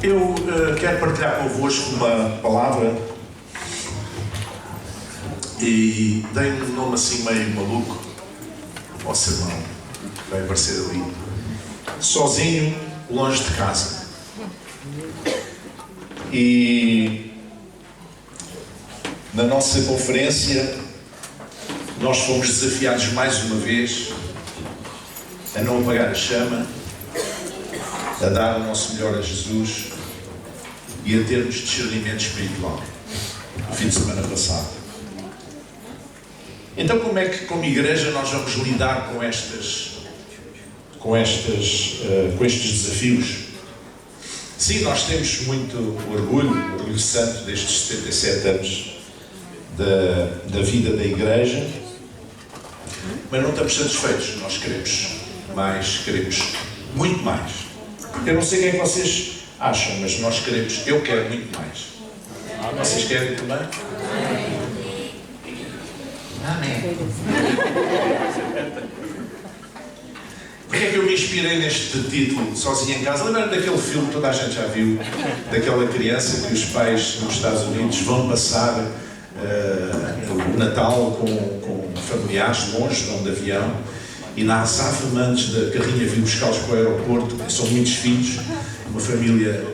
Eu quero partilhar convosco uma palavra e dei um nome assim meio maluco ao sermão, vai aparecer ali. Sozinho, longe de casa. E na nossa conferência nós fomos desafiados mais uma vez a não apagar a chama, a dar o nosso melhor a Jesus e a termos discernimento espiritual. No fim de semana passado. Então, como é que, como igreja, nós vamos lidar com estes desafios? Sim, nós temos muito orgulho santo destes 77 anos da vida da igreja, mas não estamos satisfeitos. Nós queremos mais, queremos muito mais. Eu não sei o que é que vocês acham, mas nós queremos, eu quero muito mais. Vocês querem também? Amém. Porquê é que eu me inspirei neste título, Sozinho em Casa? Lembram daquele filme que toda a gente já viu, daquela criança que os pais nos Estados Unidos vão passar o Natal com familiares longe, vão de avião, e na azáfama antes da carrinha vir buscá-los para o aeroporto, são muitos filhos, uma família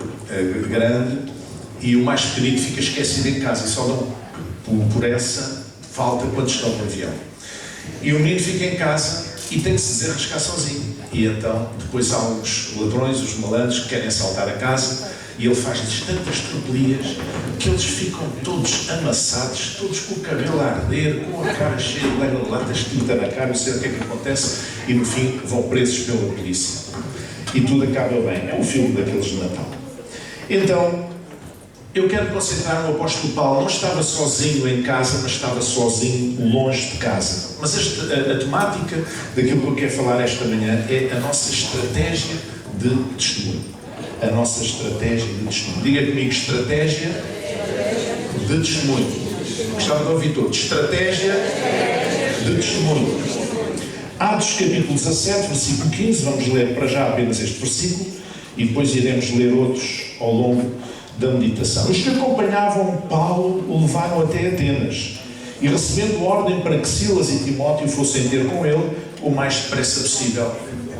grande, e o mais pequenino fica esquecido em casa e só dão por essa falta quando estão no avião. E o menino fica em casa e tem que se desenrascar sozinho. E então, depois há uns ladrões, os malandros, que querem assaltar a casa, e ele faz-lhes tantas tropelias que eles ficam todos amassados, todos com o cabelo a arder, com a cara cheia de latas de tinta na cara, não sei o que é que acontece, e no fim vão presos pela polícia. E tudo acaba bem. É um filme daqueles de Natal. Então, eu quero concentrar no apóstolo Paulo. Não estava sozinho em casa, mas estava sozinho longe de casa. Mas a temática daquilo que eu quero falar esta manhã é a nossa estratégia de testemunho. A nossa estratégia de testemunho. Diga comigo, estratégia de testemunho. Gostava de ouvir todos. Estratégia de testemunho. Atos capítulo 17, versículo 15. Vamos ler para já apenas este versículo e depois iremos ler outros ao longo da meditação. Os que acompanhavam Paulo o levaram até Atenas e, recebendo ordem para que Silas e Timóteo fossem ter com ele o mais depressa possível,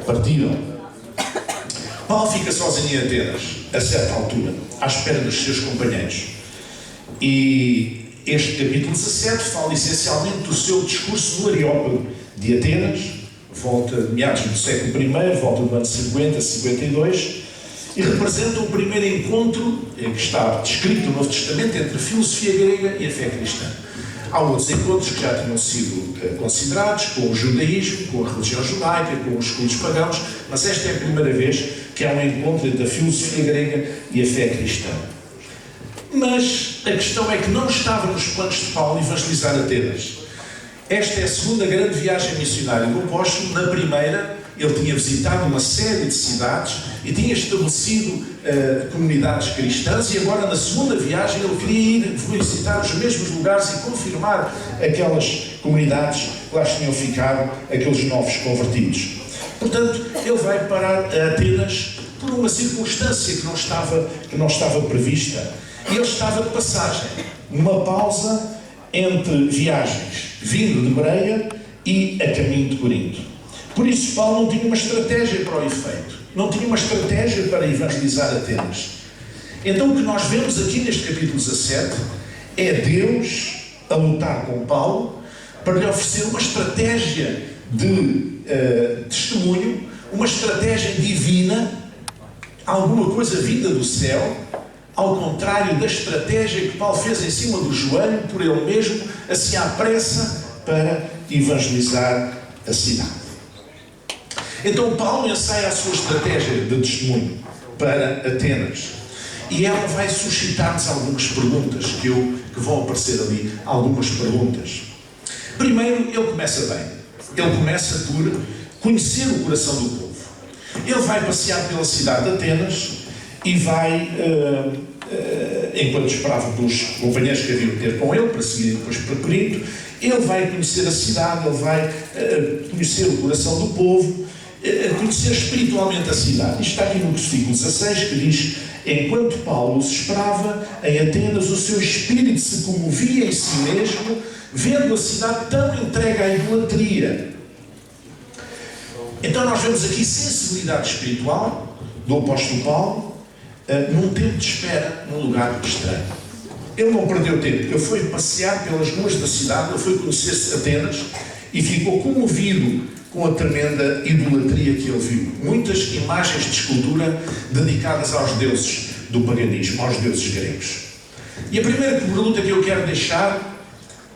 partiram. Paulo fica sozinho em Atenas, a certa altura, à espera dos seus companheiros. E este capítulo 17 fala essencialmente do seu discurso no Areópago de Atenas, volta de meados do século I, volta do ano 50, 52, e representa o primeiro encontro que está descrito no Novo Testamento entre a filosofia grega e a fé cristã. Há outros encontros que já tinham sido considerados, com o judaísmo, com a religião judaica, com os cultos pagãos, mas esta é a primeira vez que há um encontro entre a filosofia grega e a fé cristã. Mas a questão é que não estava nos planos de Paulo evangelizar Atenas. Esta é a segunda grande viagem missionária do apóstolo. Na primeira, ele tinha visitado uma série de cidades e tinha estabelecido comunidades cristãs, e agora na segunda viagem ele queria ir visitar os mesmos lugares e confirmar aquelas comunidades que lá tinham ficado, aqueles novos convertidos. Portanto, ele vai parar a Atenas por uma circunstância que não estava prevista, e ele estava de passagem, numa pausa entre viagens, vindo de Bereia e a caminho de Corinto. Por isso, Paulo não tinha uma estratégia para o efeito. Não tinha uma estratégia para evangelizar Atenas. Então, o que nós vemos aqui neste capítulo 17 é Deus a lutar com Paulo para lhe oferecer uma estratégia de testemunho, uma estratégia divina, alguma coisa vinda do céu, ao contrário da estratégia que Paulo fez em cima do joelho, por ele mesmo, assim à pressa, para evangelizar a cidade. Então Paulo ensaia a sua estratégia de testemunho para Atenas. E ela vai suscitar-nos algumas perguntas que vão aparecer ali. Algumas perguntas. Primeiro, ele começa bem. Ele começa por conhecer o coração do povo. Ele vai passear pela cidade de Atenas e vai, enquanto esperava pelos companheiros que haviam de ter com ele, para seguir depois para Corinto, ele vai conhecer a cidade, ele vai conhecer o coração do povo. conhecer espiritualmente a cidade. Isto está aqui no versículo 16, que diz: enquanto Paulo os esperava em Atenas, o seu espírito se comovia em si mesmo, vendo a cidade tão entregue à idolatria. Então nós vemos aqui sensibilidade espiritual do apóstolo Paulo, num tempo de espera, num lugar estranho. Ele não perdeu tempo. Ele foi passear pelas ruas da cidade, ele foi conhecer Atenas e ficou comovido com a tremenda idolatria que ele viu. Muitas imagens de escultura dedicadas aos deuses do paganismo, aos deuses gregos. E a primeira pergunta que eu quero deixar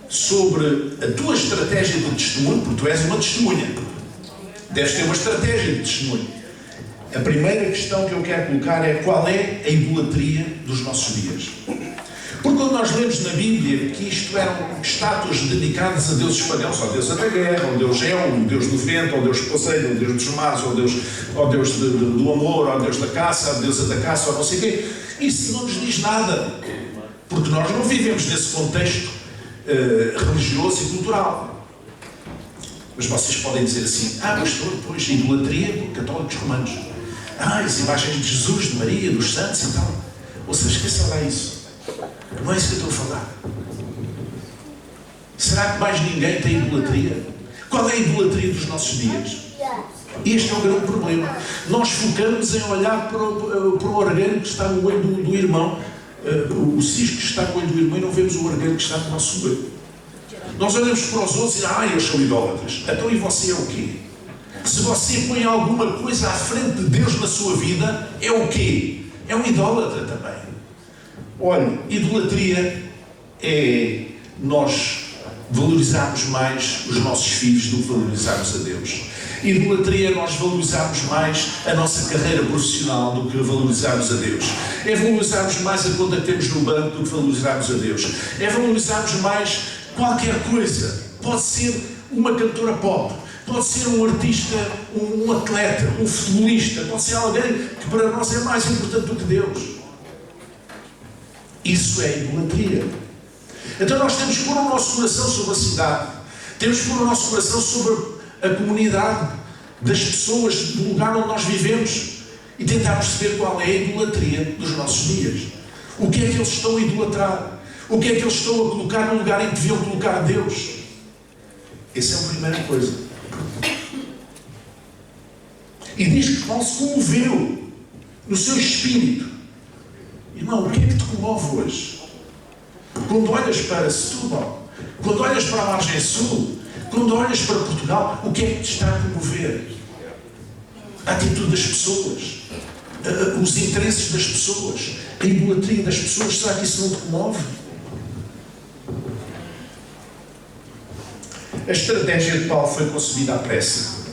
sobre a tua estratégia de testemunho, porque tu és uma testemunha, deves ter uma estratégia de testemunho. A primeira questão que eu quero colocar é: qual é a idolatria dos nossos dias? Porque quando nós lemos na Bíblia que isto eram estátuas dedicadas a deuses pagãos, ao deus da guerra, ao deus Geu, ao deus do vento, ao deus do Poseidon, ao deus dos mares, ao deus do amor, ao deus da caça, à deusa da caça, ou não sei o quê, isso não nos diz nada, porque nós não vivemos nesse contexto religioso e cultural. Mas vocês podem dizer assim: pastor, pois, idolatria, católicos romanos. As imagens de Jesus, de Maria, dos santos e tal. Ou seja, esqueça lá isso. Não é isso que eu estou a falar. Será que mais ninguém tem idolatria? Qual é a idolatria dos nossos dias? Este é o grande problema. Nós focamos em olhar para o orgulho que está no olho do irmão, o cisco que está no olho do irmão, e não vemos o orgulho que está no nosso olho. Nós olhamos para os outros e eles são idólatras. Então e você é o quê? Se você põe alguma coisa à frente de Deus na sua vida, é o quê? É um idólatra também. Olha, idolatria é nós valorizarmos mais os nossos filhos do que valorizarmos a Deus. Idolatria é nós valorizarmos mais a nossa carreira profissional do que valorizarmos a Deus. É valorizarmos mais a conta que temos no banco do que valorizarmos a Deus. É valorizarmos mais qualquer coisa. Pode ser uma cantora pop, pode ser um artista, um atleta, um futebolista, pode ser alguém que para nós é mais importante do que Deus. Isso é idolatria. Então nós temos que pôr o nosso coração sobre a cidade, temos que pôr o nosso coração sobre a comunidade, das pessoas, do lugar onde nós vivemos, e tentar perceber qual é a idolatria dos nossos dias. O que é que eles estão a idolatrar? O que é que eles estão a colocar no lugar em que deviam colocar Deus? Essa é a primeira coisa. E diz que Paulo se comoveu no seu espírito. Irmão, o que é que te comove hoje? Quando olhas para Setúbal, quando olhas para a margem sul, quando olhas para Portugal, o que é que te está a comover? A atitude das pessoas, os interesses das pessoas, a idolatria das pessoas. Será que isso não te comove? A estratégia de Paulo foi concebida à pressa.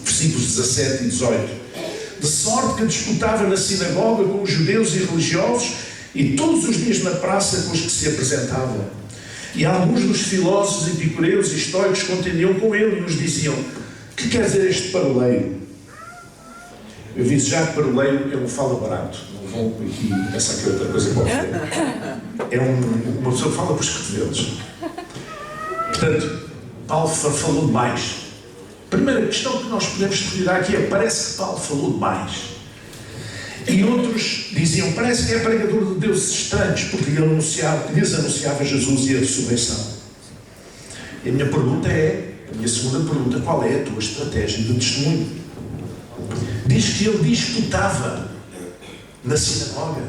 Versículos 17 e 18. De sorte que disputava na sinagoga com os judeus e religiosos, e todos os dias na praça com os que se apresentavam. E alguns dos filósofos, epicureus e estoicos contendiam com ele e nos diziam: que quer dizer este paroleio? Eu aviso já que paroleio é um fala barato. Não vão aqui pensar que é outra coisa qualquer. É uma pessoa que fala por os cotovelos. Portanto, Paulo falou demais. A primeira questão que nós podemos retirar aqui é: parece que Paulo falou demais. E outros diziam: parece que é pregador de deuses estranhos, porque lhes anunciava Jesus e a ressurreição. E a minha pergunta é, a minha segunda pergunta: qual é a tua estratégia de testemunho? Diz que ele disputava na sinagoga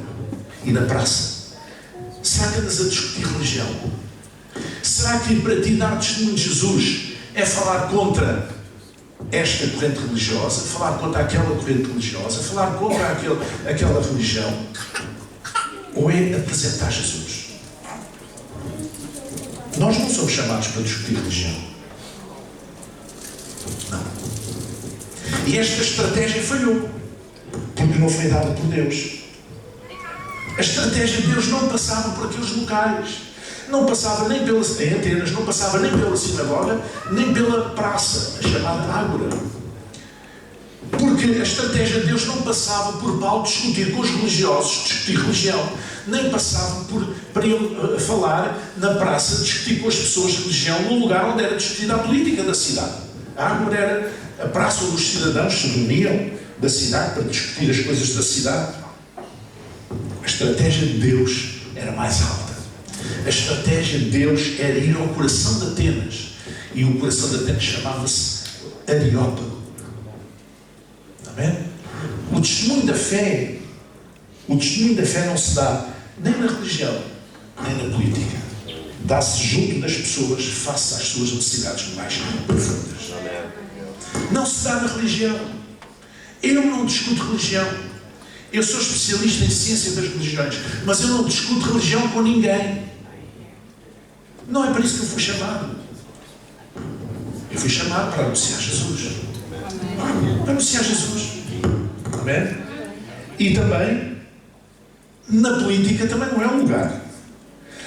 e na praça. Será que andas a discutir religião? Será que para ti dar testemunho de Jesus é falar contra esta corrente religiosa, falar contra aquela corrente religiosa, falar contra aquela religião? Ou é apresentar Jesus? Nós não somos chamados para discutir religião. Não. E esta estratégia falhou, porque não foi dada por Deus. A estratégia de Deus não passava por aqueles locais. Não passava nem em Atenas, não passava nem pela sinagoga, nem pela praça, a chamada Ágora. Porque a estratégia de Deus não passava por Paulo discutir com os religiosos, discutir religião. Nem passava para ele falar na praça, discutir com as pessoas de religião, no lugar onde era discutida a política da cidade. A Ágora era a praça onde os cidadãos se reuniam da cidade para discutir as coisas da cidade. A estratégia de Deus era mais alta. A estratégia de Deus era ir ao coração de Atenas. E o coração de Atenas chamava-se Areópago. Amém? O testemunho da fé não se dá nem na religião, nem na política. Dá-se junto das pessoas, face às suas necessidades mais profundas. Não se dá na religião. Eu não discuto religião. Eu sou especialista em ciência das religiões, mas eu não discuto religião com ninguém. Não é para isso que eu fui chamado. Eu fui chamado para anunciar Jesus. Para anunciar Jesus. Amém? E também, na política também não é um lugar.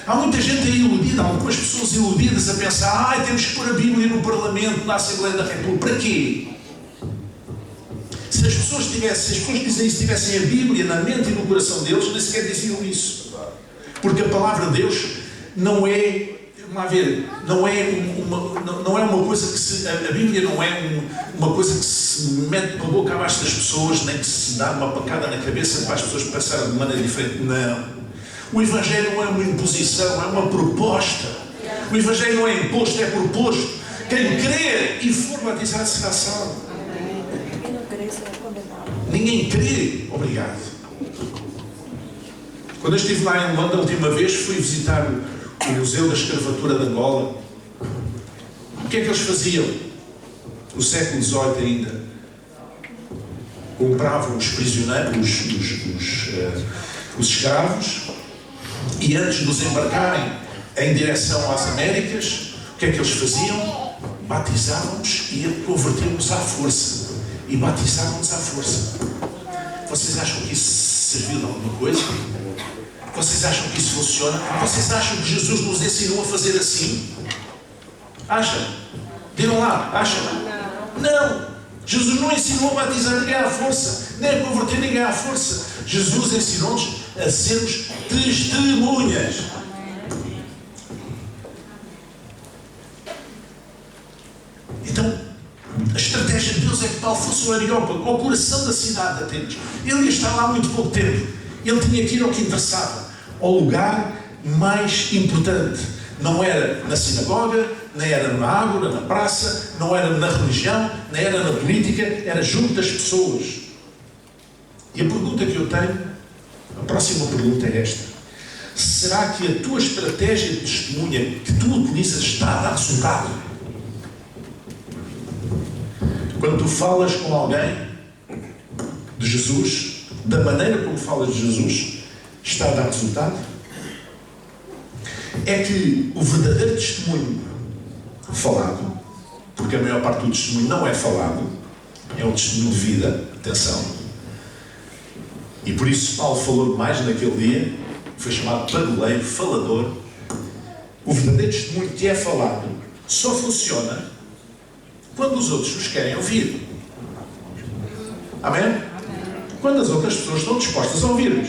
Há muita gente aí iludida, algumas pessoas iludidas a pensar: temos que pôr a Bíblia no Parlamento, na Assembleia da República. Para quê? Se as pessoas que dizem isso tivessem a Bíblia na mente e no coração deles, nem sequer diziam isso. Porque a palavra de Deus não é, não é uma coisa que se... A Bíblia não é uma coisa que se mete com a boca abaixo das pessoas, nem que se dá uma pancada na cabeça para as pessoas pensarem de maneira diferente. Não. O Evangelho não é uma imposição, é uma proposta. O Evangelho não é imposto, é proposto. Quem crer e for batizado será salvo. Ninguém crê. Obrigado. Quando eu estive lá em Luanda a última vez, fui visitar o Museu da Escravatura de Angola. O que é que eles faziam? No século XVIII ainda. Compravam os prisioneiros, os escravos, e antes de os embarcarem em direção às Américas, o que é que eles faziam? Batizavam-nos e convertiam-nos à força. E batizavam-nos à força. Vocês acham que isso serviu de alguma coisa? Vocês acham que isso funciona? Vocês acham que Jesus nos ensinou a fazer assim? Acham? Digam lá, acham? Não! Jesus não ensinou a batizar ninguém à força, nem a converter ninguém à força. Jesus ensinou-nos a sermos testemunhas. Então, a estratégia de Deus é que Paulo fosse o Areópago, ao coração da cidade de Atenas. Ele ia estar lá muito pouco tempo. Ele tinha que ir ao que interessava, ao lugar mais importante. Não era na sinagoga, nem era na ágora, na praça, não era na religião, nem era na política, era junto das pessoas. E a pergunta que eu tenho, a próxima pergunta é esta: será que a tua estratégia de testemunha que tu utilizas está a dar resultado? Quando tu falas com alguém de Jesus, da maneira como falas de Jesus, está a dar resultado? É que o verdadeiro testemunho falado, porque a maior parte do testemunho não é falado, é um testemunho de vida, atenção, e por isso Paulo falou mais naquele dia, foi chamado pagoleiro, falador. O verdadeiro testemunho que é falado só funciona quando os outros os querem ouvir. Amém? Quando as outras pessoas estão dispostas a ouvir-nos.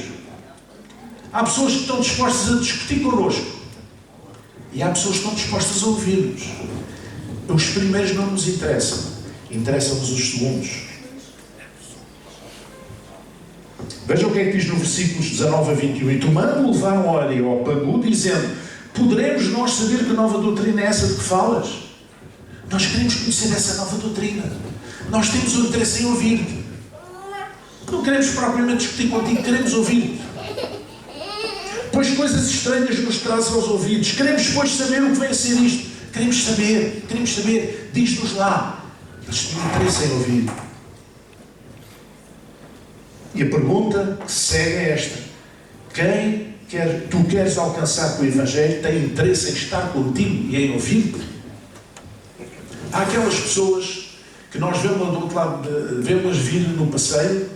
Há pessoas que estão dispostas a discutir connosco. E há pessoas que estão dispostas a ouvir-nos. Os primeiros não nos interessam. Interessam-nos os segundos. Vejam o que é que diz no versículos 19 a 21. E tomando-o levaram ao Areópago, dizendo: poderemos nós saber que nova doutrina é essa de que falas? Nós queremos conhecer essa nova doutrina. Nós temos um interesse em ouvir-te. Não queremos propriamente discutir contigo, queremos ouvir-te. Pois coisas estranhas nos trazem aos ouvidos. Queremos, pois, saber o que vem a ser isto. Queremos saber. Diz-nos lá. Eles tinham interesse em ouvir. E a pergunta que segue é esta: quem tu queres alcançar com o Evangelho tem interesse em estar contigo e em ouvir-te? Há aquelas pessoas que nós vemos do outro lado, vemos vir no passeio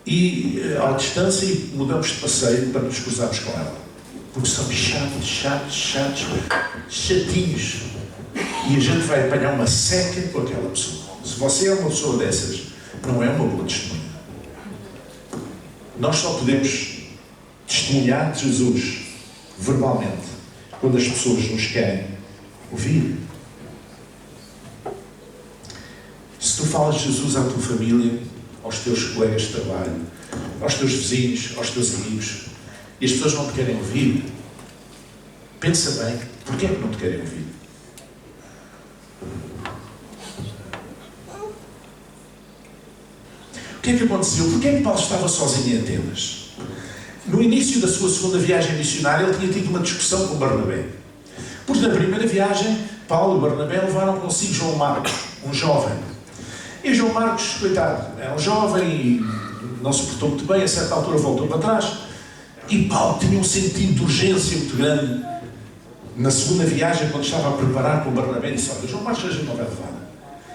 e à distância e mudamos de passeio para nos cruzarmos com ela. Porque são chatinhos. E a gente vai apanhar uma seca com aquela pessoa. Se você é uma pessoa dessas, não é uma boa testemunha. Nós só podemos testemunhar de Jesus verbalmente quando as pessoas nos querem ouvir. Se tu falas de Jesus à tua família, aos teus colegas de trabalho, aos teus vizinhos, aos teus amigos, e as pessoas não te querem ouvir, pensa bem, porquê é que não te querem ouvir? O que é que aconteceu? Porquê é que Paulo estava sozinho em Atenas? No início da sua segunda viagem missionária, ele tinha tido uma discussão com Barnabé. Porque na primeira viagem, Paulo e Barnabé levaram consigo João Marcos, um jovem. E João Marcos, coitado, é um jovem e não se portou muito bem, a certa altura voltou para trás. E Paulo tinha um sentido de urgência muito grande. Na segunda viagem, quando estava a preparar com o Barnabé, disse: olha, João Marcos a gente não vai levar.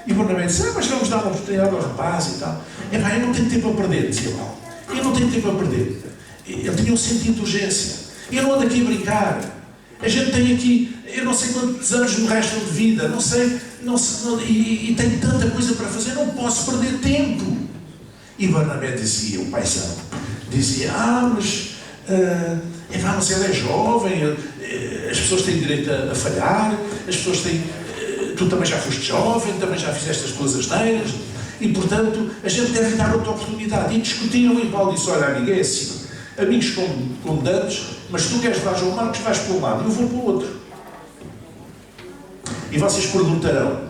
E o Barnabé disse: mas vamos dar uma oportunidade ao rapaz e tal. Eu não tenho tempo a perder, dizia Paulo. Eu não tenho tempo a perder. Ele tinha um sentido de urgência. Eu não ando aqui a brincar. A gente tem aqui, eu não sei quantos anos no resto de vida, não sei, e tenho tanta coisa para fazer, não posso perder tempo. E Barnabé dizia, o paizão, dizia: mas ele é jovem, as pessoas têm direito a falhar, as pessoas têm, tu também já foste jovem, também já fizeste as tuas asneiras, e portanto a gente deve dar outra oportunidade. E discutiram, e Paulo disse: olha, amigo, é assim, amigos como dantes, mas se tu queres levar João Marcos, vais para um lado e eu vou para o outro. E vocês perguntarão: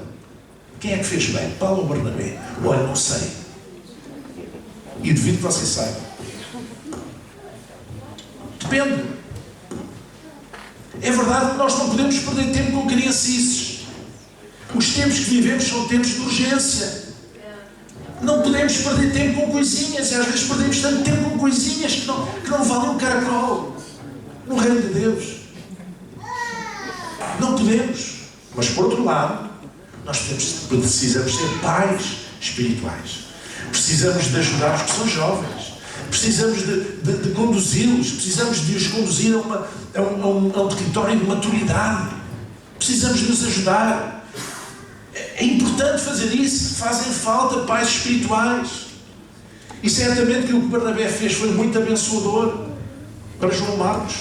quem é que fez bem, Paulo ou Barnabé? Olha, não sei. E devido que vocês saibam. Depende. É verdade que nós não podemos perder tempo com criancices. Os tempos que vivemos são tempos de urgência. Não podemos perder tempo com coisinhas. E às vezes perdemos tanto tempo com coisinhas que não valem um caracol no reino de Deus. Não podemos. Mas por outro lado, nós precisamos ser pais espirituais. Precisamos de ajudar os que são jovens. Precisamos de conduzi-los. Precisamos de os conduzir a um território de maturidade. Precisamos de os ajudar. É importante fazer isso. Fazem falta pais espirituais. E certamente que o que Barnabé fez foi muito abençoador para João Marcos.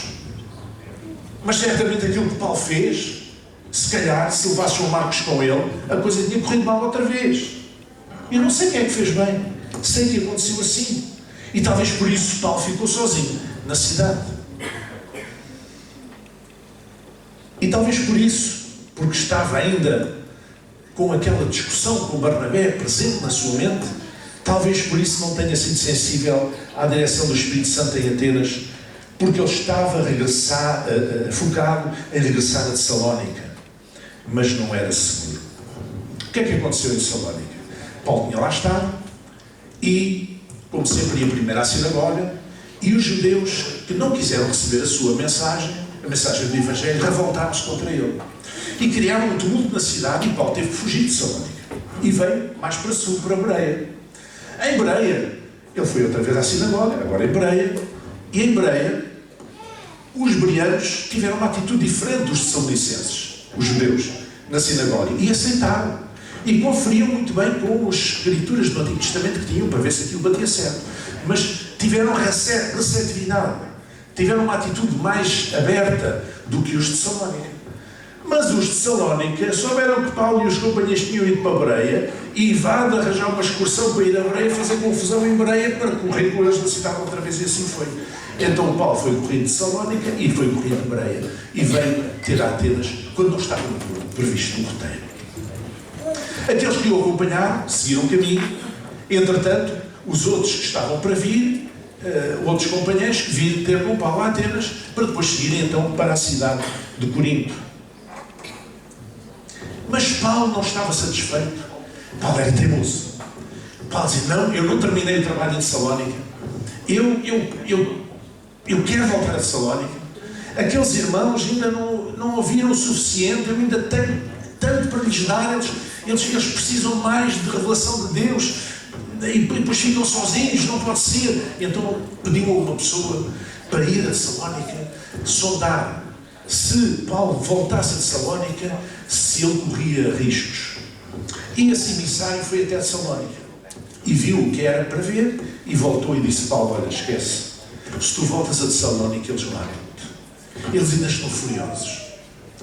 Mas certamente aquilo que Paulo fez, se calhar, se levasse João Marcos com ele, a coisa tinha corrido mal outra vez. Eu não sei quem é que fez bem. Sei que aconteceu assim. E talvez por isso Paulo ficou sozinho na cidade. E talvez por isso, porque estava ainda com aquela discussão com o Barnabé presente na sua mente, talvez por isso não tenha sido sensível à direção do Espírito Santo em Atenas, porque ele estava focado em regressar a Tessalónica, mas não era seguro. O que é que aconteceu em Tessalónica? Paulo tinha lá estado e, como sempre, ia primeiro à sinagoga, e os judeus que não quiseram receber a sua mensagem, a mensagem do Evangelho, revoltaram-se contra ele. E criaram um tumulto na cidade e Paulo teve que fugir de Tessalónica. E veio mais para sul, para Bereia. Em Bereia, ele foi outra vez à sinagoga, agora em Bereia, e em Bereia, os bereanos tiveram uma atitude diferente dos tessalonicenses, os judeus, na sinagoga, e aceitaram. E conferiam muito bem com as escrituras do Antigo Testamento que tinham, para ver se aquilo batia certo. Mas tiveram receptividade, tiveram uma atitude mais aberta do que os de Tessalónica. Mas os de Tessalónica souberam que Paulo e os companheiros tinham ido para Bereia e vá de arranjar uma excursão para ir a Bereia, fazer confusão em Bereia para correr com eles na cidade outra vez, e assim foi. Então Paulo foi corrido de Tessalónica e foi corrido de Bereia e veio ter a Atenas quando não estava previsto no roteiro. Aqueles que o acompanharam seguiram o caminho. Entretanto, os outros que estavam para vir, outros companheiros que viram ter com Paulo a Atenas, para depois seguirem então para a cidade de Corinto. Mas Paulo não estava satisfeito. Paulo era teimoso. Paulo dizia: não, eu não terminei o trabalho em Tessalónica. Eu quero voltar a Tessalónica. Aqueles irmãos ainda não ouviram o suficiente. Eu ainda tenho tanto para lhes dar. Eles precisam mais de revelação de Deus. E depois ficam sozinhos, não pode ser. Então pediu a uma pessoa para ir a Tessalónica sondar se Paulo voltasse a Tessalónica, se ele corria riscos. E esse emissário foi até Tessalónica e viu o que era para ver e voltou e disse: Paulo, olha, esquece, se tu voltas a Tessalónica eles matam-te. Eles ainda estão furiosos.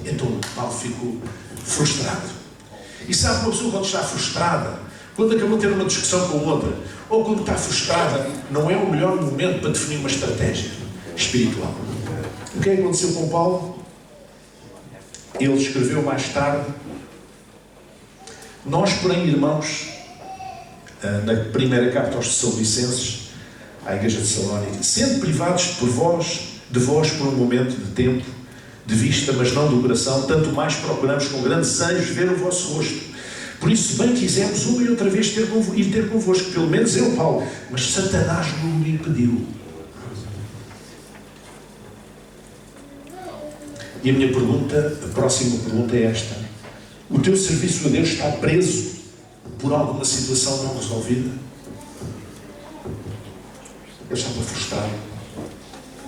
Então Paulo ficou frustrado. E sabe, uma pessoa quando está frustrada, quando acabou de ter uma discussão com outra, ou quando está frustrada, não é o melhor momento para definir uma estratégia espiritual. O que é que aconteceu com Paulo? Ele escreveu mais tarde: nós, porém, irmãos, na primeira carta aos Tessalonicenses, à igreja de Salónica, sendo privados de vós por um momento de tempo, de vista, mas não do coração, tanto mais procuramos com grande desejo ver o vosso rosto. Por isso, bem quisemos uma e outra vez ir ter convosco, pelo menos eu, Paulo, mas Satanás nos impediu. E a minha pergunta, a próxima pergunta é esta: o teu serviço a Deus está preso por alguma situação não resolvida? Eu estava frustrado,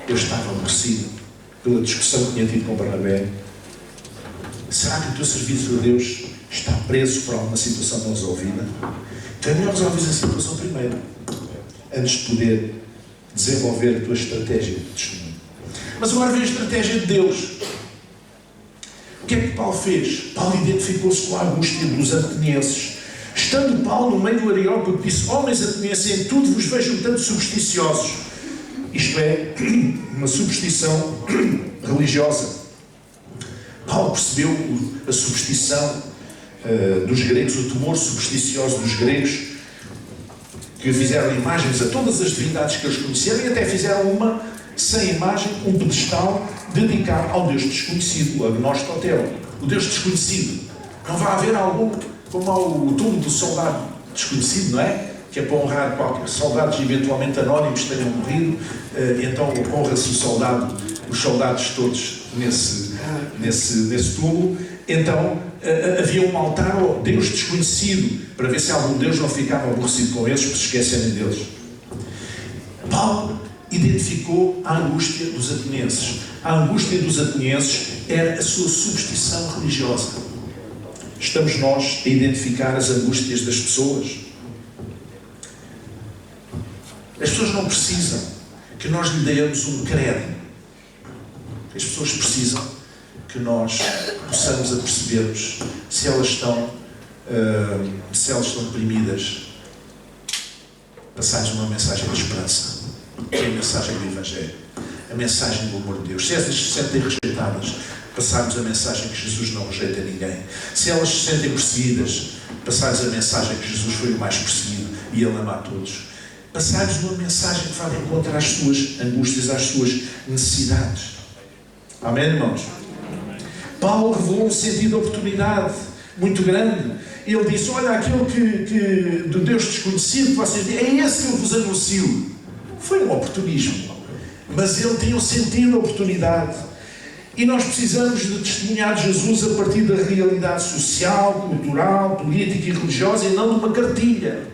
eu estava aborrecido pela discussão que tinha tido com Barnabé. Será que o teu serviço a Deus está preso por alguma situação não resolvida? Então é melhor resolver a situação primeiro, antes de poder desenvolver a tua estratégia de testemunho. Mas agora vem a estratégia de Deus. O que é que Paulo fez? Paulo identificou-se com a angústia dos atenienses. Estando Paulo no meio do Areópago, disse: homens atenienses, em tudo vos vejo um tanto supersticiosos. Isto é, uma superstição religiosa. Paulo percebeu a superstição dos gregos, o temor supersticioso dos gregos, que fizeram imagens a todas as divindades que eles conheceram e até fizeram uma sem imagem, um pedestal dedicado ao Deus desconhecido, o Agnostotel, o Deus desconhecido. Não vai haver algum, como há o túmulo do soldado desconhecido, não é? Que é para honrar qualquer soldados eventualmente anónimos que tenham morrido, então honra-se os soldados todos nesse túmulo. Então havia um altar ao Deus desconhecido, para ver se algum Deus não ficava aborrecido com eles, por se esquecerem deles. Paulo identificou a angústia dos atenienses. A angústia dos atenienses era a sua superstição religiosa. Estamos nós a identificar as angústias das pessoas? As pessoas não precisam que nós lhe demos um credo. As pessoas precisam que nós possamos aperceber-nos se elas estão deprimidas. Passar-lhes uma mensagem de esperança, que é a mensagem do Evangelho, a mensagem do amor de Deus. Se elas se sentem rejeitadas, passar-lhes a mensagem que Jesus não rejeita ninguém. Se elas se sentem perseguidas, passar-lhes a mensagem que Jesus foi o mais perseguido e Ele ama a todos. Passar-lhes uma mensagem que vai encontrar as suas angústias, as suas necessidades. Amém, irmãos? Paulo revelou um sentido de oportunidade muito grande. Ele disse: olha, aquele que do Deus desconhecido, vocês dizem, é esse que eu vos anuncio. Foi um oportunismo, mas ele tinha um sentido de oportunidade. E nós precisamos de testemunhar de Jesus a partir da realidade social, cultural, política e religiosa, e não de uma cartilha.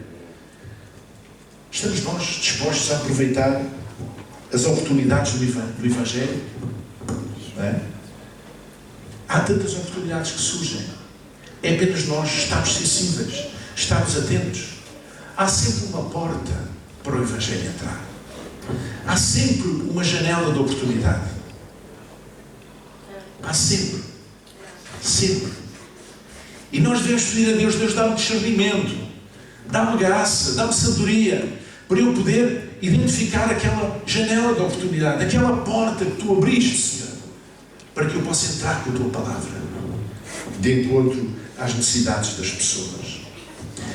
Estamos nós dispostos a aproveitar as oportunidades do Evangelho? Não é? Há tantas oportunidades que surgem. É apenas nós estarmos sensíveis, estarmos atentos. Há sempre uma porta para o Evangelho entrar. Há sempre uma janela de oportunidade. Há sempre. Sempre. E nós devemos pedir a Deus: Deus, dá-me discernimento, dá-me graça, dá-me sabedoria, para eu poder identificar aquela janela de oportunidade, aquela porta que Tu abriste, Senhor, para que eu possa entrar com a Tua palavra, de encontro às necessidades das pessoas.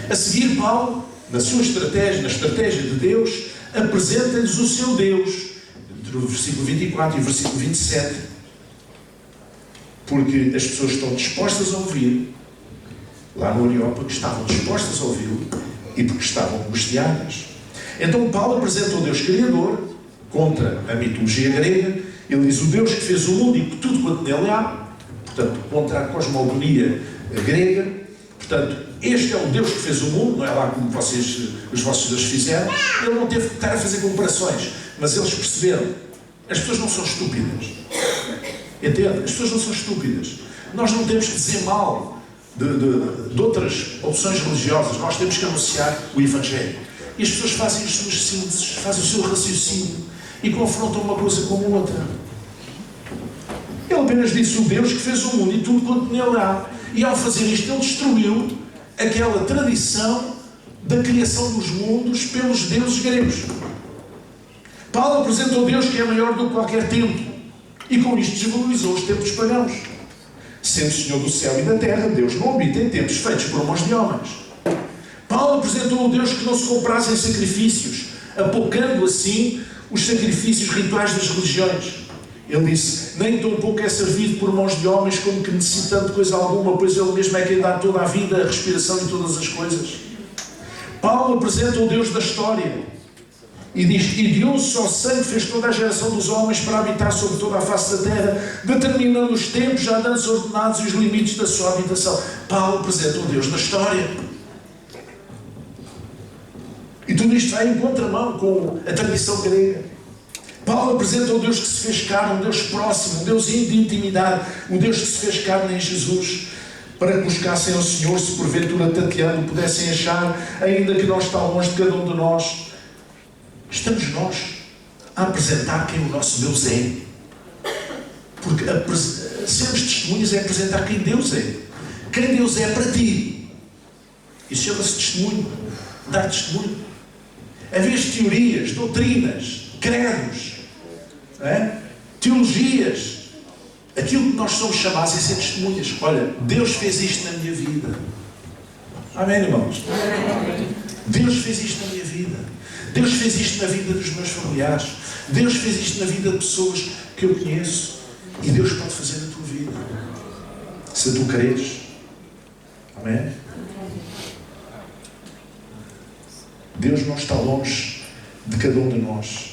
A seguir, Paulo, na sua estratégia, na estratégia de Deus, apresenta-lhes o seu Deus, entre o versículo 24 e o versículo 27, porque as pessoas estão dispostas a ouvir. Lá no Areópago estavam dispostas a ouvi-lo e porque estavam angustiadas. Então Paulo apresenta o Deus Criador contra a mitologia grega. Ele diz: o Deus que fez o mundo e tudo quanto nele há, portanto, contra a cosmogonia grega. Portanto, este é o Deus que fez o mundo, não é lá como os vossos deuses fizeram. Ele não teve que estar a fazer comparações, mas eles perceberam. As pessoas não são estúpidas. Entende? As pessoas não são estúpidas. Nós não temos que dizer mal de outras opções religiosas. Nós temos que anunciar o Evangelho. E as pessoas fazem as suas sínteses, fazem o seu raciocínio e confrontam uma coisa com a outra. Ele apenas disse: o Deus que fez o mundo e tudo quanto nele há. E ao fazer isto, ele destruiu aquela tradição da criação dos mundos pelos deuses gregos. Paulo apresentou Deus que é maior do que qualquer templo, e com isto desvalorizou os templos pagãos. Sendo Senhor do céu e da terra, Deus não habita em templos feitos por mãos de homens. Paulo apresentou o Deus que não se compraz em sacrifícios, apocando assim os sacrifícios rituais das religiões. Ele disse: nem tão pouco é servido por mãos de homens, como que necessitando de coisa alguma, pois Ele mesmo é quem dá toda a vida, a respiração e todas as coisas. Paulo apresenta o Deus da história e diz: e de um só sangue fez toda a geração dos homens para habitar sobre toda a face da terra, determinando os tempos já dantes ordenados e os limites da sua habitação. Paulo apresenta o Deus da história. E tudo isto vai em contramão com a tradição grega. Paulo apresenta o Deus que se fez carne, um Deus próximo, um Deus de intimidade, um Deus que se fez carne em Jesus, para que buscassem ao Senhor, se porventura tateando pudessem achar, ainda que não está longe de cada um de nós. Estamos nós a apresentar quem o nosso Deus é. Porque sermos testemunhas é apresentar quem Deus é. Quem Deus é para ti. Isso chama-se testemunho. Dar testemunho. Em vez de teorias, doutrinas, credos, teologias, aquilo que nós somos chamados é ser testemunhas. Olha, Deus fez isto na minha vida. Amém, irmãos? Deus fez isto na minha vida. Deus fez isto na vida dos meus familiares. Deus fez isto na vida de pessoas que eu conheço. E Deus pode fazer na tua vida, se tu creres. Amém? Deus não está longe de cada um de nós.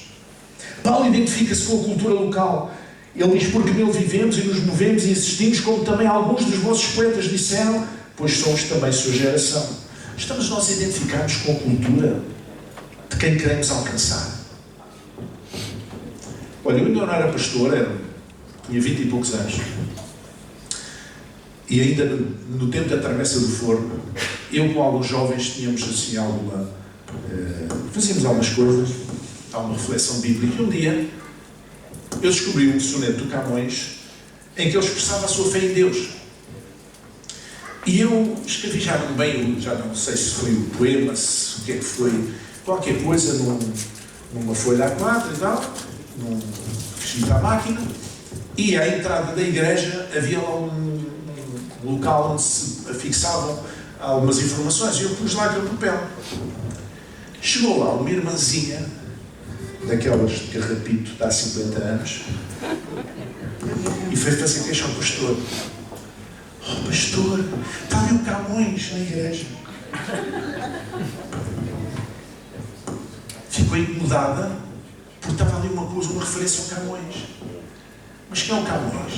Paulo identifica-se com a cultura local. Ele diz: porque nele vivemos e nos movemos e existimos, como também alguns dos vossos poetas disseram, pois somos também sua geração. Estamos nós identificados com a cultura de quem queremos alcançar. Olha, eu ainda não era pastor, tinha 20 e poucos anos. E ainda no tempo da travessa do forno, eu com alguns jovens tínhamos assim fazíamos algumas coisas, alguma reflexão bíblica. E um dia eu descobri um soneto do Camões em que ele expressava a sua fé em Deus. E eu escrevi, já não sei se foi o poema, se o que é que foi, qualquer coisa numa folha A4 e tal, escrito à máquina, e à entrada da igreja havia lá um local onde se fixavam algumas informações, e eu pus lá aquele papel. Chegou lá uma irmãzinha, daquelas de carrapito de há 50 anos, e foi fazer queixa ao pastor. Oh, pastor, está ali o Camões na igreja. Ficou incomodada, porque estava ali uma referência ao Camões. Mas quem é o Camões?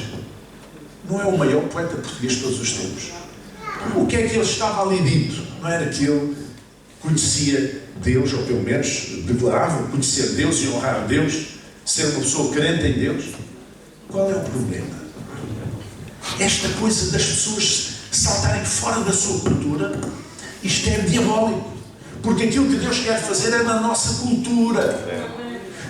Não é o maior poeta português de todos os tempos. O que é que ele estava ali dito? Não era que ele conhecia Deus, ou pelo menos declarava conhecer Deus e honrar Deus, ser uma pessoa crente em Deus? Qual é o problema? Esta coisa das pessoas saltarem fora da sua cultura, isto é diabólico. Porque aquilo que Deus quer fazer é na nossa cultura.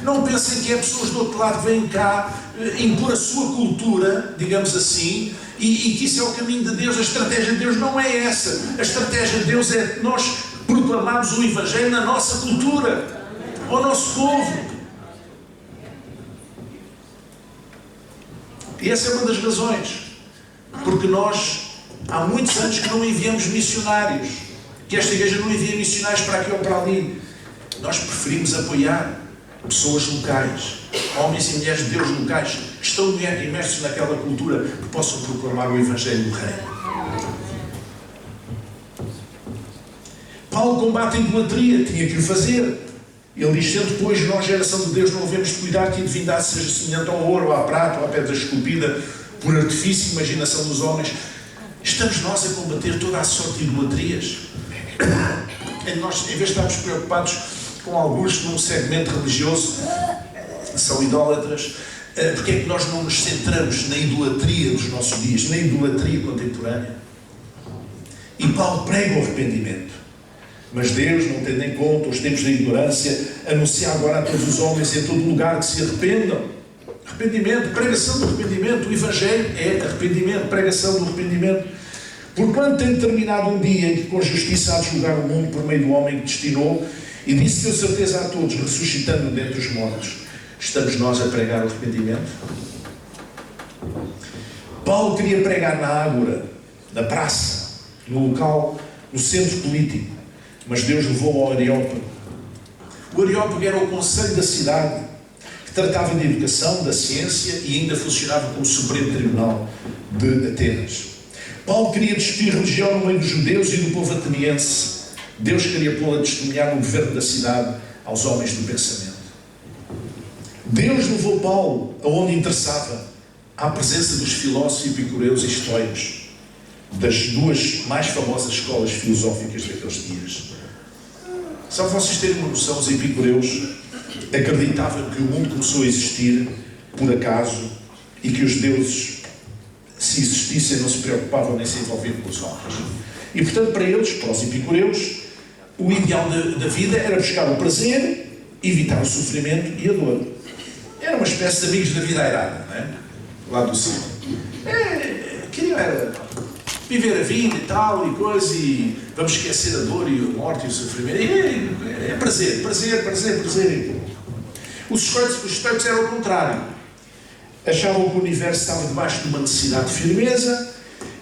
Não pensem que é pessoas do outro lado que vêm cá impor a sua cultura, digamos assim, e que isso é o caminho de Deus. A estratégia de Deus não é essa. A estratégia de Deus é nós proclamarmos o Evangelho na nossa cultura, ao nosso povo. E essa é uma das razões porque nós há muitos anos que não enviamos missionários, que esta igreja não envia missionários para aqui ou para ali. Nós preferimos apoiar pessoas locais, homens e mulheres de Deus locais, que estão imersos naquela cultura, que possam proclamar o Evangelho do Reino. Paulo combate a idolatria, tinha que o fazer. Ele diz: sendo depois nós, geração de Deus, não devemos de cuidar que a divindade seja semelhante ao ouro, ou à prata, ou à pedra esculpida por artifício e imaginação dos homens. Estamos nós a combater toda a sorte de idolatrias. Nós, em vez de estarmos preocupados com alguns num segmento religioso que são idólatras, porque é que nós não nos centramos na idolatria dos nossos dias, na idolatria contemporânea? E Paulo prega o arrependimento. Mas Deus, não tendo em conta os tempos da ignorância, anuncia agora a todos os homens em todo lugar que se arrependam. Arrependimento, pregação do arrependimento. O Evangelho é arrependimento, pregação do arrependimento. Porquanto tem determinado um dia em que com justiça há de julgar o mundo por meio do homem que destinou, e disse deu certeza a todos, ressuscitando dentre os mortos. Estamos nós a pregar o arrependimento? Paulo queria pregar na ágora, na praça, no local, no centro político, mas Deus levou ao Areópago. O Areópago era o conselho da cidade, que tratava de educação, da ciência e ainda funcionava como Supremo Tribunal de Atenas. Paulo queria destruir religião no meio dos judeus e do povo ateniense. Deus queria pô-lo a testemunhar no governo da cidade aos homens do pensamento. Deus levou Paulo aonde interessava, à presença dos filósofos epicureus e estoicos, das duas mais famosas escolas filosóficas daqueles dias. Só para vocês terem uma noção, os epicureus acreditavam que o mundo começou a existir por acaso e que os deuses, se existissem, não se preocupavam nem se envolviam com os homens. E, portanto, para eles, para os epicureus, o ideal da vida era buscar o prazer, evitar o sofrimento e a dor. Era uma espécie de amigos da vida airada, não é? Lá do céu. Queriam era viver a vida e tal, e coisa, e vamos esquecer a dor e a morte e o sofrimento. É prazer. Os estoicos eram o contrário. Achavam que o universo estava debaixo de uma necessidade de firmeza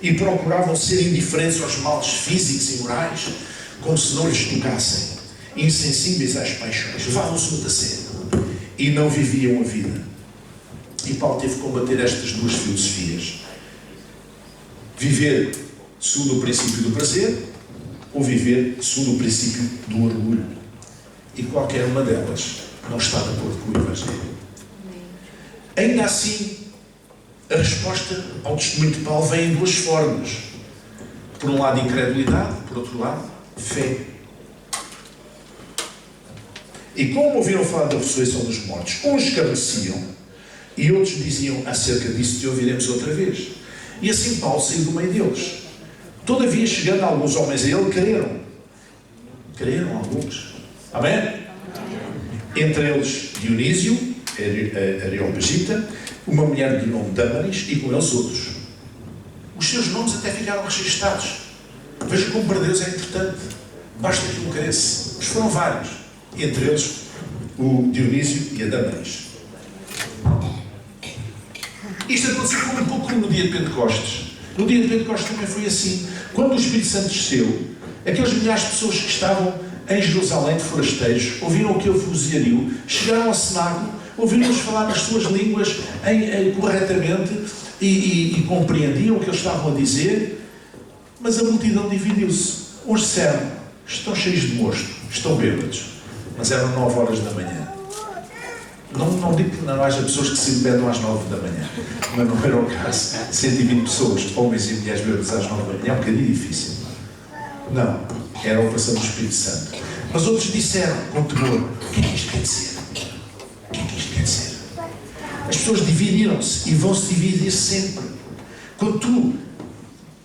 e procuravam ser indiferentes aos males físicos e morais, como se não lhes tocassem, insensíveis às paixões, levavam-se muito a sério e não viviam a vida. E Paulo teve que combater estas duas filosofias: viver segundo o princípio do prazer ou viver segundo o princípio do orgulho. E qualquer uma delas não está de acordo com o Evangelho. Ainda assim, a resposta ao testemunho de Paulo vem em duas formas. Por um lado, incredulidade; por outro lado, fé. E como ouviram falar da ressurreição dos mortos, uns escarneciam e outros diziam: acerca disso te ouviremos outra vez. E assim Paulo saiu do meio deles. Todavia, chegando alguns homens a ele, creram. Creram alguns. Amém? Entre eles Dionísio, Areopagita, uma mulher de nome Dâmaris, e com eles outros. Os seus nomes até ficaram registados. Veja como para Deus é importante. Basta que um cresça. Mas foram vários. Entre eles o Dionísio e a Dâmaris. Isto aconteceu um pouco como no dia de Pentecostes. No dia de Pentecostes também foi assim. Quando o Espírito Santo desceu, aqueles milhares de pessoas que estavam em Jerusalém de forasteiros ouviram aquele vozerio, chegaram ao cenáculo, ouviram-os falar nas suas línguas corretamente e compreendiam o que eles estavam a dizer, mas a multidão dividiu-se. Uns disseram: estão cheios de mosto, estão bêbados. Mas eram 9 horas da manhã. Não digo que não haja pessoas que se embebedam às 9 da manhã, mas não era o caso. 120 pessoas, homens e mulheres bêbados às 9 da manhã, é um bocadinho difícil. Não, era a operação do Espírito Santo. Mas outros disseram com temor: o que é que isto quer dizer? O que é que isto quer dizer? As pessoas dividiram-se e vão-se dividir sempre. Quando tu,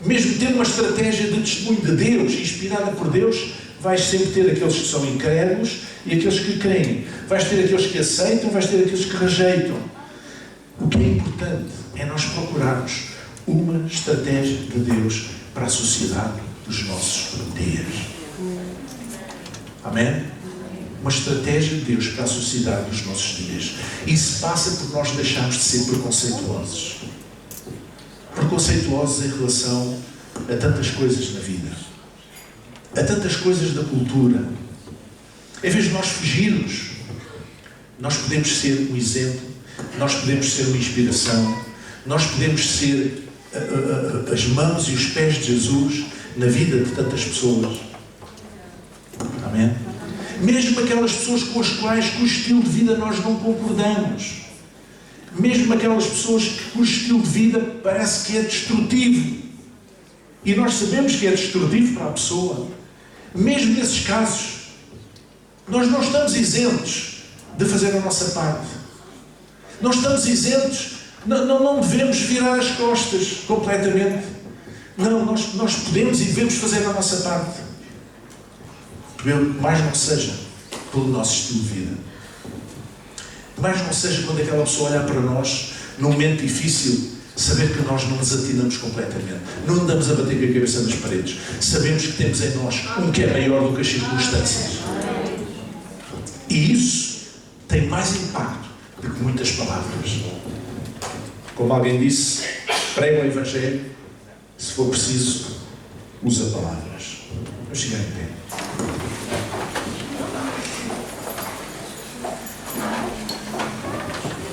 mesmo tendo uma estratégia de testemunho de Deus, inspirada por Deus, vais sempre ter aqueles que são incrédulos e aqueles que creem. Vais ter aqueles que aceitam, vais ter aqueles que rejeitam. O que é importante é nós procurarmos uma estratégia de Deus para a sociedade dos nossos dias. Amém? Uma estratégia de Deus para a sociedade dos nossos dias. Isso passa por nós deixarmos de ser preconceituosos. Preconceituosos em relação a tantas coisas na vida. A tantas coisas da cultura. Em vez de nós fugirmos, nós podemos ser um exemplo, nós podemos ser uma inspiração, nós podemos ser as mãos e os pés de Jesus na vida de tantas pessoas. Amém? Mesmo aquelas pessoas com as quais, com o estilo de vida, nós não concordamos. Mesmo aquelas pessoas cujo estilo de vida parece que é destrutivo. E nós sabemos que é destrutivo para a pessoa. Mesmo nesses casos, nós não estamos isentos de fazer a nossa parte. Não estamos isentos, não devemos virar as costas completamente. Não, nós podemos e devemos fazer a nossa parte. Mais não seja pelo nosso estilo de vida. Mais não seja quando aquela pessoa olhar para nós num momento difícil Saber que nós não nos atinamos completamente, não andamos a bater com a cabeça nas paredes. Sabemos que temos em nós um que é maior do que as circunstâncias. E isso tem mais impacto do que muitas palavras. Como alguém disse, prega o Evangelho, se for preciso, usa palavras. Vamos chegar em pé.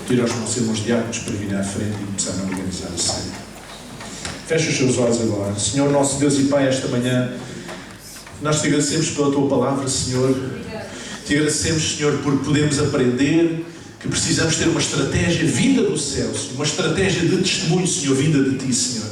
Pedir aos nossos irmãos diáconos para virem à frente e começar a organizar a ceia. Feche os seus olhos agora. Senhor, nosso Deus e Pai, esta manhã, nós te agradecemos pela Tua palavra, Senhor. Te agradecemos, Senhor, por podermos aprender que precisamos ter uma estratégia vinda do céu, Senhor, uma estratégia de testemunho, Senhor, vinda de Ti, Senhor.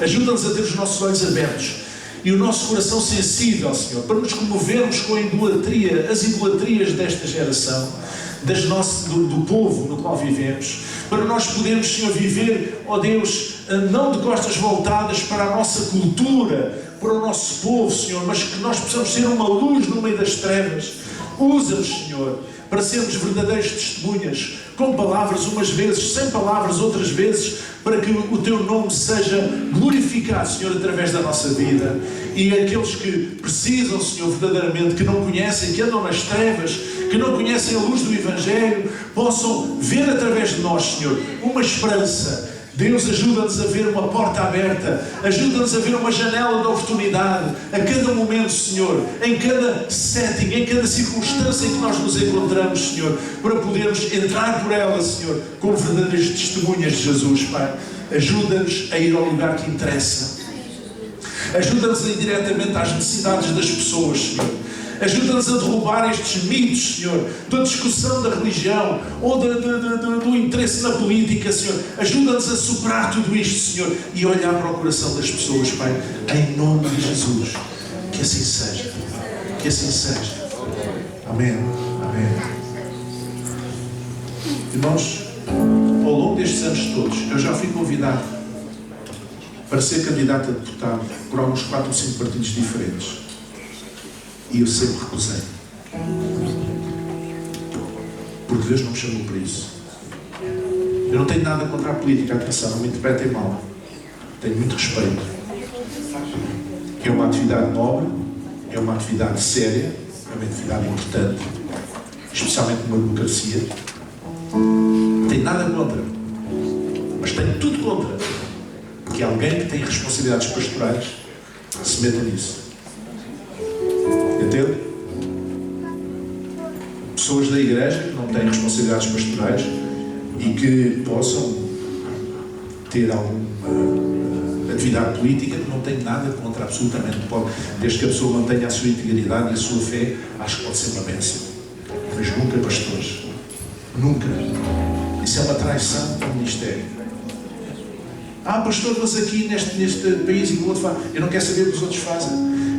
Ajuda-nos a ter os nossos olhos abertos e o nosso coração sensível, Senhor, para nos comovermos com a idolatria, as idolatrias desta geração, do povo no qual vivemos, para nós podermos, Senhor, viver, ó Deus, não de costas voltadas para a nossa cultura, para o nosso povo, Senhor, mas que nós possamos ser uma luz no meio das trevas. Usa-nos, Senhor, para sermos verdadeiros testemunhas, com palavras umas vezes, sem palavras outras vezes, para que o Teu nome seja glorificado, Senhor, através da nossa vida. E aqueles que precisam, Senhor, verdadeiramente, que não conhecem, que andam nas trevas, que não conhecem a luz do Evangelho, possam ver através de nós, Senhor, uma esperança. Deus, ajuda-nos a ver uma porta aberta, ajuda-nos a ver uma janela de oportunidade a cada momento, Senhor, em cada setting, em cada circunstância em que nós nos encontramos, Senhor, para podermos entrar por ela, Senhor, como verdadeiras testemunhas de Jesus, Pai. Ajuda-nos a ir ao lugar que interessa. Ajuda-nos a ir diretamente às necessidades das pessoas, Senhor. Ajuda-nos a derrubar estes mitos, Senhor, da discussão da religião ou do interesse na política, Senhor. Ajuda-nos a superar tudo isto, Senhor, e olhar para o coração das pessoas, Pai, em nome de Jesus. Que assim seja. Que assim seja. Amém. Amém. Irmãos, ao longo destes anos todos, eu já fui convidado para ser candidato a deputado por alguns 4 ou 5 partidos diferentes. E eu sempre recusei. Porque Deus não me chamou para isso. Eu não tenho nada contra a política, atenção, não me interpretem mal. Tenho muito respeito. É uma atividade nobre, é uma atividade séria, é uma atividade importante, especialmente numa democracia. Não tenho nada contra. Mas tenho tudo contra que alguém que tem responsabilidades pastorais se meta nisso. Entende? Pessoas da igreja que não têm responsabilidades pastorais e que possam ter alguma atividade política, que não tenho nada contra, absolutamente. Desde que a pessoa mantenha a sua integridade e a sua fé, acho que pode ser uma bênção. Mas nunca pastores. Nunca. Isso é uma traição ao ministério. Pastor, mas aqui neste país e o outro faz. Eu não quero saber o que os outros fazem.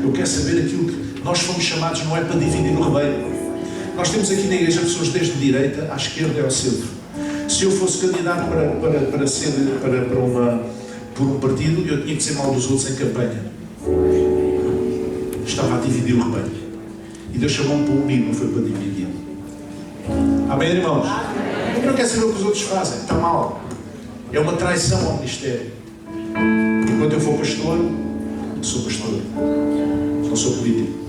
Eu quero saber aquilo que nós fomos chamados, não é para dividir o rebanho. Nós temos aqui na igreja pessoas desde a direita à esquerda e ao centro. Se eu fosse candidato por um partido, eu tinha que dizer mal dos outros em campanha. Estava a dividir o rebanho. E Deus chamou-me para unir, não foi para dividir. Amém, irmãos? Eu não quero saber o que os outros fazem. Está mal. É uma traição ao ministério. Enquanto eu for pastor, sou pastor. Não sou político.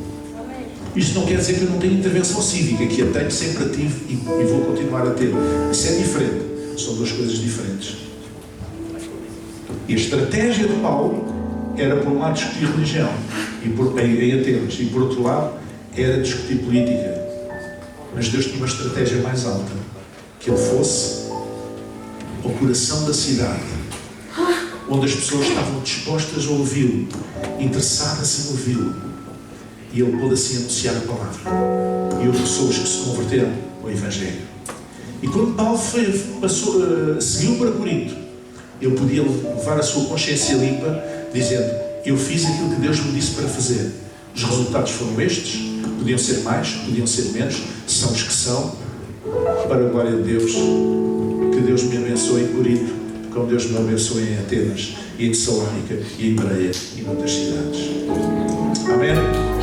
Isto não quer dizer que eu não tenho intervenção cívica, que a tenho, sempre tive e vou continuar a ter. Isso é diferente. São duas coisas diferentes. E a estratégia de Paulo era, por um lado, discutir religião em Atenas, e por outro lado, era discutir política. Mas Deus tinha uma estratégia mais alta, que ele fosse ao coração da cidade, onde as pessoas estavam dispostas a ouvi-lo, interessadas em ouvi-lo, e ele pôde assim anunciar a palavra. E houve pessoas que se converteram ao Evangelho. E quando Paulo seguiu para Corinto, ele podia levar a sua consciência limpa, dizendo: eu fiz aquilo que Deus me disse para fazer. Os resultados foram estes, podiam ser mais, podiam ser menos, são os que são, para a glória de Deus. Que Deus me abençoe em Corinto, como Deus me abençoe em Atenas, e em Tessalónica, e em Bereia, e em outras cidades. Amém?